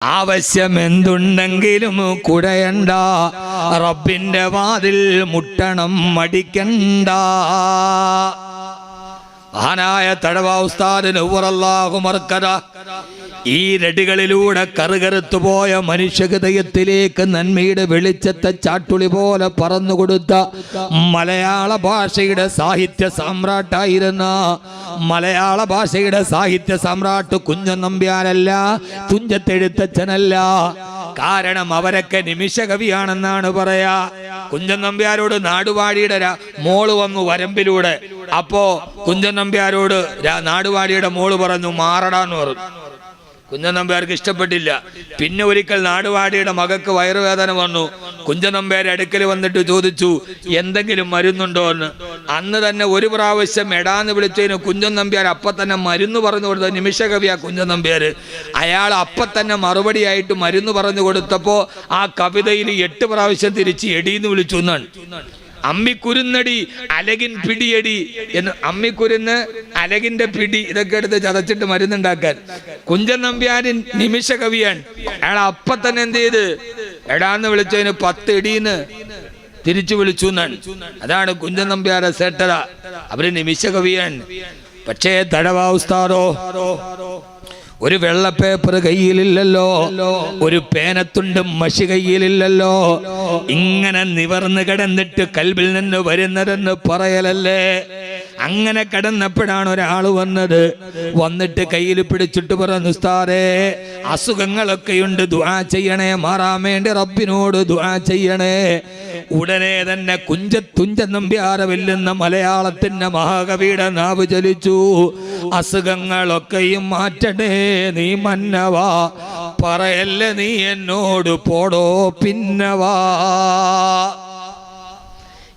ആവശ്യം എന്തുണ്ടെങ്കിലും കുടയണ്ട, റബ്ബിന്റെ വാതിൽ മുട്ടണം മടിക്കണ്ട. മഹാനായ തഴവ ഉസ്താദ് നവ്വറല്ലാഹു മർക്കദ ഈ രടികളിലൂടെ കറുകറുത്തുപോയ മനുഷ്യഹൃദയത്തിലേക്ക് നന്മയുടെ വെളിച്ചത്തെ ചാട്ടുളി പോലെ പറന്നുകൊടുത്ത മലയാള ഭാഷയുടെ സാഹിത്യ സാമ്രാട്ടായിരുന്ന മലയാള ഭാഷയുടെ സാഹിത്യ സാമ്രാട്ട് കുഞ്ഞൻ നമ്പ്യാരല്ല, തുഞ്ചത്തെഴുത്തച്ഛനല്ല. കാരണം അവരൊക്കെ നിമിഷകവിയാണെന്നാണ് പറയാ. കുഞ്ചൻ നമ്പ്യാരോട് നാടുവാഴിയുടെ മോള് വന്നു വരമ്പിലൂടെ. അപ്പോ കുഞ്ചൻ നമ്പ്യാരോട് നാടുവാഴിയുടെ മോള് പറഞ്ഞു മാറടാന്ന് പറഞ്ഞു. കുഞ്ചൻ നമ്പ്യാർക്ക് ഇഷ്ടപ്പെട്ടില്ല. പിന്നെ ഒരിക്കൽ നാടുവാടിയുടെ മകൾക്ക് വയറുവേദന വന്നു. കുഞ്ചൻ നമ്പ്യാരുടെ അടുക്കൽ വന്നിട്ട് ചോദിച്ചു എന്തെങ്കിലും മരുന്നുണ്ടോ എന്ന്. അന്ന് തന്നെ ഒരു പ്രാവശ്യം എടാന്ന് വിളിച്ചതിന് കുഞ്ചൻ നമ്പ്യാർ അപ്പൊ തന്നെ മരുന്ന് പറഞ്ഞു കൊടുത്ത നിമിഷകവിയാ കുഞ്ചൻ നമ്പ്യാർ. അയാൾ അപ്പൊ തന്നെ മറുപടിയായിട്ട് മരുന്ന് പറഞ്ഞു കൊടുത്തപ്പോ ആ കവിതയിൽ 8 പ്രാവശ്യം തിരിച്ച് എടീന്ന് വിളിച്ചു എന്നാണ്. അമ്മിക്കുരുന്നടി അലകിൻ പിടിയടി എന്ന്. അമ്മിക്കുരുന്ന് അലകിന്റെ പിടി ഇതൊക്കെ എടുത്ത് ചതച്ചിട്ട് മരുന്നുണ്ടാക്കാൻ. കുഞ്ചൻ നമ്പ്യാരൻ നിമിഷ കവിയാണ്. അയാൾ അപ്പൊ തന്നെ എന്ത് ചെയ്ത് എടാന്ന് വിളിച്ചതിന് 10 ഇടീന്ന് തിരിച്ചു വിളിച്ചു എന്നാണ്. അതാണ് കുഞ്ചൻ നമ്പ്യാരെ സേട്ടത. അവര് നിമിഷ കവിയാണ്. പക്ഷേ തഴവ ഉസ്താദോ ഒരു വെള്ള പേപ്പർ കയ്യിലില്ലല്ലോ, ഒരു പേനത്തുണ്ട് മഷി കയ്യിലില്ലല്ലോ. ഇങ്ങനെ നിവർന്ന് കിടന്നിട്ട് കൽബിൽ നിന്ന് വരുന്നതെന്ന് പറയലല്ലേ. അങ്ങനെ കിടന്നപ്പോഴാണ് ഒരാൾ വന്നിട്ട് കയ്യിൽ പിടിച്ചിട്ട് പറഞ്ഞു ഉസ്താദേ അസുഖങ്ങളൊക്കെയുണ്ട്, ദുആ ചെയ്യണേ, മാറാൻ വേണ്ടി റബ്ബിനോട് ദുആ ചെയ്യണേ. ഉടനെ തന്നെ തുഞ്ചൻ നമ്പ്യാരെ വെല്ലുന്ന മലയാളത്തിന്റെ മഹാകവിയുടെ നാവ് ചലിച്ചു. അസുഖങ്ങളൊക്കെയും മാറ്റണേ നീ മന്നവാ, പറയല്ലേ നീ എന്നോട് പോടോ പിന്നവാ.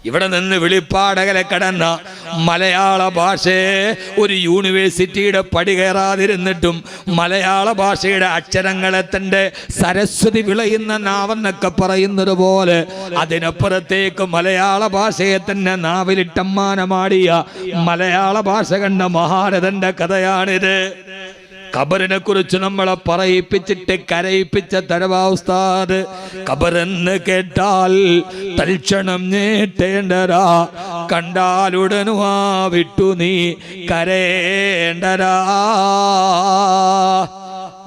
ഇവിടെ നിന്ന് വെളിപ്പാടകലെ കടന്ന മലയാള ഭാഷയെ ഒരു യൂണിവേഴ്സിറ്റിയുടെ പടി കയറാതിരുന്നിട്ടും മലയാള ഭാഷയുടെ അക്ഷരങ്ങളെ തൻ്റെ സരസ്വതി വിളയുന്ന നാവെന്നൊക്കെ പറയുന്നത് പോലെ അതിനപ്പുറത്തേക്ക് മലയാള ഭാഷയെ തന്നെ നാവിലിട്ടമ്മാനമാടിയ മലയാള ഭാഷ കണ്ട മഹാരഥന്റെ കഥയാണിത്. ഖബറിനെ കുറിച്ച് നമ്മളെ പറയിപ്പിച്ചിട്ട് കരയിപ്പിച്ച തഴവ ഉസ്താദ് ഖബറെന്ന് കേട്ടാൽ തൽക്ഷണം ഞേട്ടേണ്ടരാ, കണ്ടാലുടനും വിട്ടു നീ കരയേണ്ടരാ.